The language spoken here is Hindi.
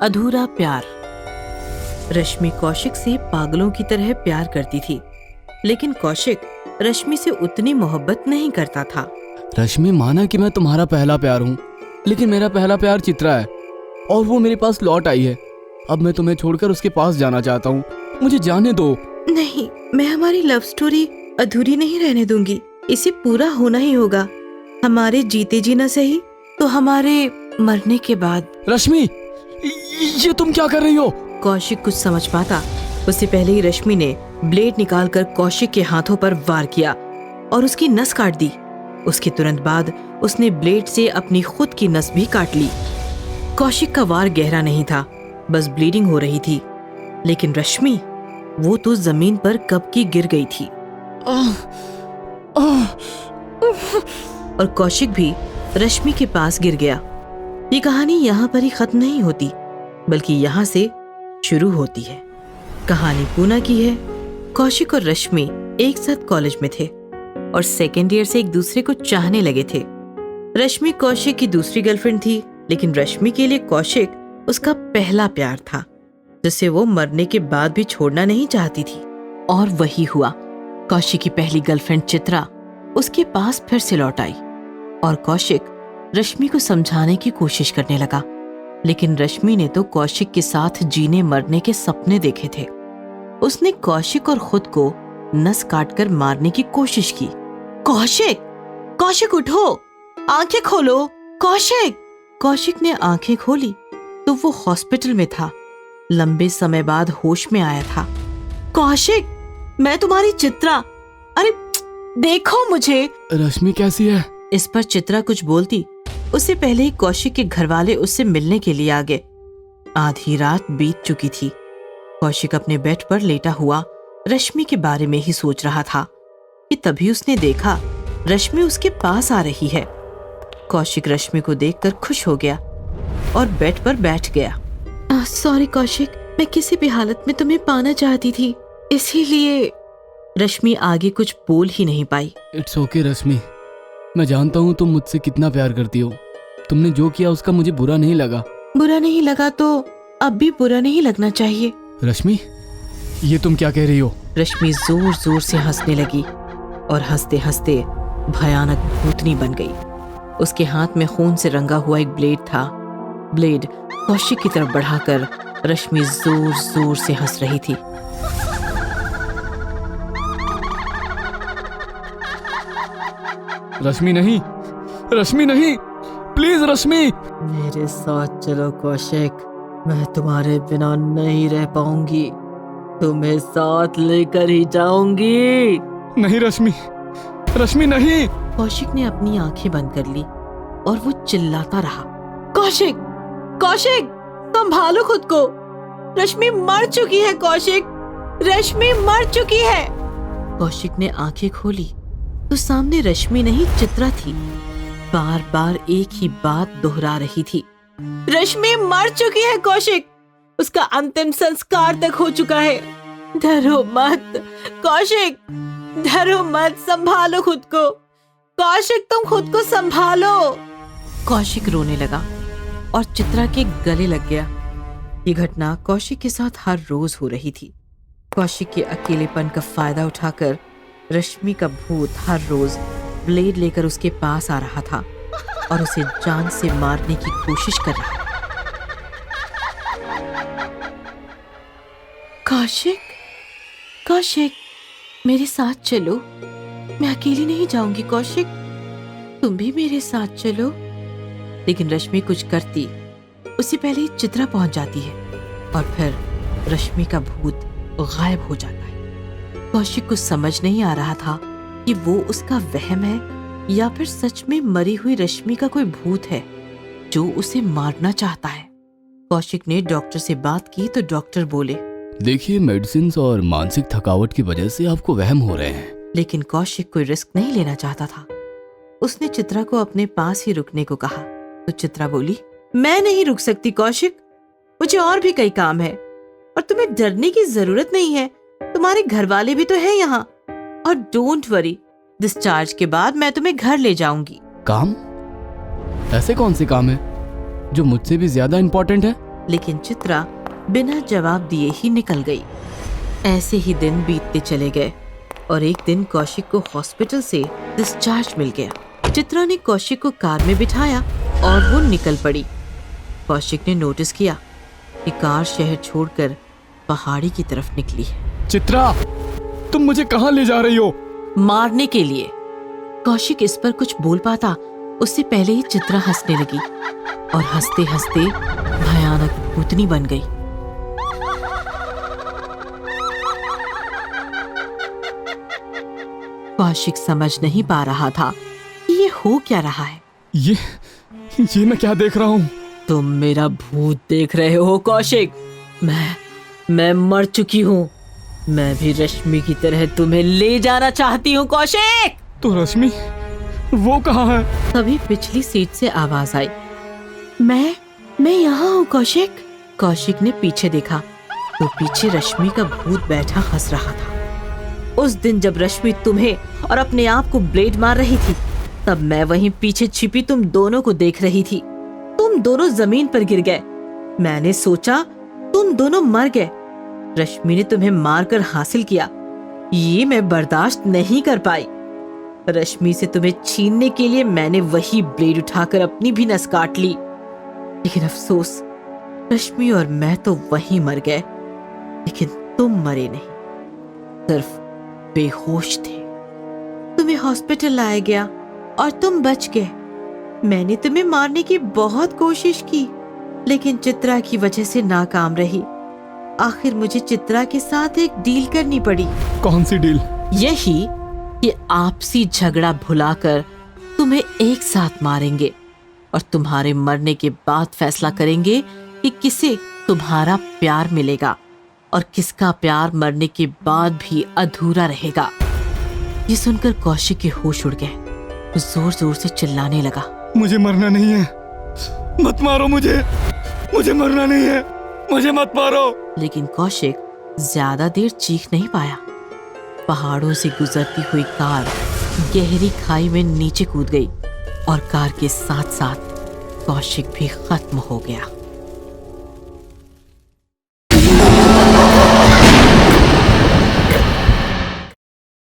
अधूरा प्यार। रश्मि कौशिक से पागलों की तरह प्यार करती थी, लेकिन कौशिक रश्मि से उतनी मोहब्बत नहीं करता था। रश्मि, माना कि मैं तुम्हारा पहला प्यार हूँ, लेकिन मेरा पहला प्यार चित्रा है और वो मेरे पास लौट आई है। अब मैं तुम्हें छोड़कर उसके पास जाना चाहता हूँ, मुझे जाने दो। नहीं, मैं हमारी लव स्टोरी अधूरी नहीं रहने दूंगी। इसे पूरा होना ही होगा। हमारे जीते जी न सही तो हमारे मरने के बाद। रश्मि, ये तुम क्या कर रही हो? कौशिक कुछ समझ पाता उससे पहले ही रश्मि ने ब्लेड निकालकर कौशिक के हाथों पर वार किया और उसकी नस काट दी। उसके तुरंत बाद उसने ब्लेड से अपनी खुद की नस भी काट ली। कौशिक का वार गहरा नहीं था, बस ब्लीडिंग हो रही थी, लेकिन रश्मि, वो तो जमीन पर कब की गिर गई थी। और कौशिक भी रश्मि के पास गिर गया। ये कहानी यहाँ पर ही खत्म नहीं होती, बल्कि यहाँ से शुरू होती है। कहानी पूना की है। कौशिक और रश्मि एक साथ कॉलेज में थे और सेकेंड ईयर से एक दूसरे को चाहने लगे थे। रश्मि कौशिक की दूसरी गर्लफ्रेंड थी, लेकिन रश्मि के लिए कौशिक उसका पहला प्यार था, जिसे वो मरने के बाद भी छोड़ना नहीं चाहती थी। और वही हुआ। कौशिक की पहली गर्लफ्रेंड चित्रा उसके पास फिर से लौट आई और कौशिक रश्मि को समझाने की कोशिश करने लगा, लेकिन रश्मि ने तो कौशिक के साथ जीने मरने के सपने देखे थे। उसने कौशिक और खुद को नस काटकर मारने की कोशिश की। कौशिक, कौशिक उठो, आंखें खोलो, कौशिक। कौशिक ने आंखें खोली तो वो हॉस्पिटल में था। लंबे समय बाद होश में आया था। कौशिक, मैं तुम्हारी चित्रा, अरे देखो मुझे। रश्मि कैसी है? इस पर चित्रा कुछ बोलती उससे पहले ही कौशिक के घरवाले उससे मिलने के लिए आ गए। आधी रात बीत चुकी थी। कौशिक अपने बेड पर लेटा हुआ रश्मि के बारे में ही सोच रहा था कि तभी उसने देखा रश्मि उसके पास आ रही है। कौशिक रश्मि को देखकर खुश हो गया और बेड पर बैठ गया। सॉरी कौशिक, मैं किसी भी हालत में तुम्हें पाना चाहती थी, इसीलिए। रश्मि आगे कुछ बोल ही नहीं पाई। इट्स ओके रश्मि, मैं जानता हूँ तुम मुझसे कितना प्यार करती हो। तुमने जो किया उसका मुझे बुरा नहीं लगा। बुरा नहीं लगा तो अब भी बुरा नहीं लगना चाहिए। रश्मि, ये तुम क्या कह रही हो? रश्मि जोर जोर से हंसने लगी और हंसते हंसते भयानक भूतनी बन गई। उसके हाथ में खून से रंगा हुआ एक ब्लेड था। ब्लेड कौशिक की तरफ बढ़ाकर रश्मि जोर जोर से हंस रही थी। रश्मि नहीं, रश्मि नहीं, प्लीज रश्मि। मेरे साथ चलो कौशिक, मैं तुम्हारे बिना नहीं रह पाऊंगी, तुम्हें साथ लेकर ही जाऊंगी। नहीं रश्मि, रश्मि नहीं। कौशिक ने अपनी आंखें बंद कर ली और वो चिल्लाता रहा, कौशिक, कौशिक, संभालो खुद को, रश्मि मर चुकी है। कौशिक, रश्मि मर चुकी है। कौशिक ने आंखें खोली तो सामने रश्मि नहीं चित्रा थी। बार बार एक ही बात दोहरा रही थी, रश्मि मर चुकी है कौशिक, उसका अंतिम संस्कार तक हो चुका है। डरो मत कौशिक, डरो मत, संभालो खुद को। कौशिक, तुम खुद को संभालो। कौशिक रोने लगा और चित्रा के गले लग गया। ये घटना कौशिक के साथ हर रोज हो रही थी। कौशिक के अकेलेपन का फायदा उठाकर रश्मि का भूत हर रोज ब्लेड लेकर उसके पास आ रहा था और उसे जान से मारने की कोशिश कर रहा। कौशिक, कौशिक, मेरे साथ चलो, मैं अकेली नहीं जाऊंगी। कौशिक, तुम भी मेरे साथ चलो। लेकिन रश्मि कुछ करती उससे पहले ही चित्रा पहुंच जाती है और फिर रश्मि का भूत गायब हो जाता है। कौशिक को समझ नहीं आ रहा था कि वो उसका वहम है या फिर सच में मरी हुई रश्मि का कोई भूत है जो उसे मारना चाहता है। कौशिक ने डॉक्टर से बात की तो डॉक्टर बोले, देखिए, मेडिसिन और मानसिक थकावट की वजह से आपको वहम हो रहे हैं। लेकिन कौशिक कोई रिस्क नहीं लेना चाहता था। उसने चित्रा को अपने पास ही रुकने को कहा तो चित्रा बोली, मैं नहीं रुक सकती कौशिक, मुझे और भी कई काम है और तुम्हें डरने की जरूरत नहीं है। तुम्हारे घर वाले भी तो हैं यहाँ। और डोंट वरी, डिस्चार्ज के बाद मैं तुम्हें घर ले जाऊंगी। काम? ऐसे कौन से काम है जो मुझसे भी ज्यादा इम्पोर्टेंट है? लेकिन चित्रा बिना जवाब दिए ही निकल गई। ऐसे ही दिन बीतते चले गए और एक दिन कौशिक को हॉस्पिटल से डिस्चार्ज मिल गया। चित्रा ने कौशिक को कार में बिठाया और वो निकल पड़ी। कौशिक ने नोटिस किया कि कार शहर छोड़कर पहाड़ी की तरफ निकली है। चित्रा, तुम मुझे कहाँ ले जा रही हो? मारने के लिए। कौशिक इस पर कुछ बोल पाता उससे पहले ही चित्रा हंसने लगी और हंसते हंसते भयानक भूतनी बन गई। कौशिक समझ नहीं पा रहा था कि ये हो क्या रहा है। ये मैं क्या देख रहा हूँ? तुम मेरा भूत देख रहे हो कौशिक। मैं मर चुकी हूँ। मैं भी रश्मि की तरह तुम्हें ले जाना चाहती हूँ कौशिक। तो रश्मि वो कहाँ है? तभी पिछली सीट से आवाज आई, मैं यहाँ हूँ कौशिक। कौशिक ने पीछे देखा तो पीछे रश्मि का भूत बैठा हंस रहा था। उस दिन जब रश्मि तुम्हें और अपने आप को ब्लेड मार रही थी, तब मैं वहीं पीछे छिपी तुम दोनों को देख रही थी। तुम दोनों जमीन पर गिर गए। मैंने सोचा तुम दोनों मर गए। रश्मि ने तुम्हें मारकर हासिल किया। ये मैं बर्दाश्त नहीं कर पाई। रश्मि से तुम्हें छीनने के लिए मैंने वही ब्लेड उठाकर अपनी भी नस काट ली। लेकिन अफसोस, रश्मि और मैं तो वहीं मर गए, लेकिन तुम मरे नहीं, सिर्फ बेहोश थे। तुम्हें हॉस्पिटल लाया गया और तुम बच गए। मैंने तुम्हें मारने की बहुत कोशिश की, लेकिन चित्रा की वजह से नाकाम रही। आखिर मुझे चित्रा के साथ एक डील करनी पड़ी। कौन सी डील? यही कि आपसी झगड़ा भुलाकर तुम्हें एक साथ मारेंगे और तुम्हारे मरने के बाद फैसला करेंगे कि किसे तुम्हारा प्यार मिलेगा और किसका प्यार मरने के बाद भी अधूरा रहेगा। ये सुनकर कौशिक के होश उड़ गए। वो जोर जोर से चिल्लाने लगा, मुझे मरना नहीं है, मत मारो मुझे मरना नहीं है, मुझे मत मारो। लेकिन कौशिक ज्यादा देर चीख नहीं पाया। पहाड़ों से गुजरती हुई कार गहरी खाई में नीचे कूद गई और कार के साथ साथ कौशिक भी खत्म हो गया।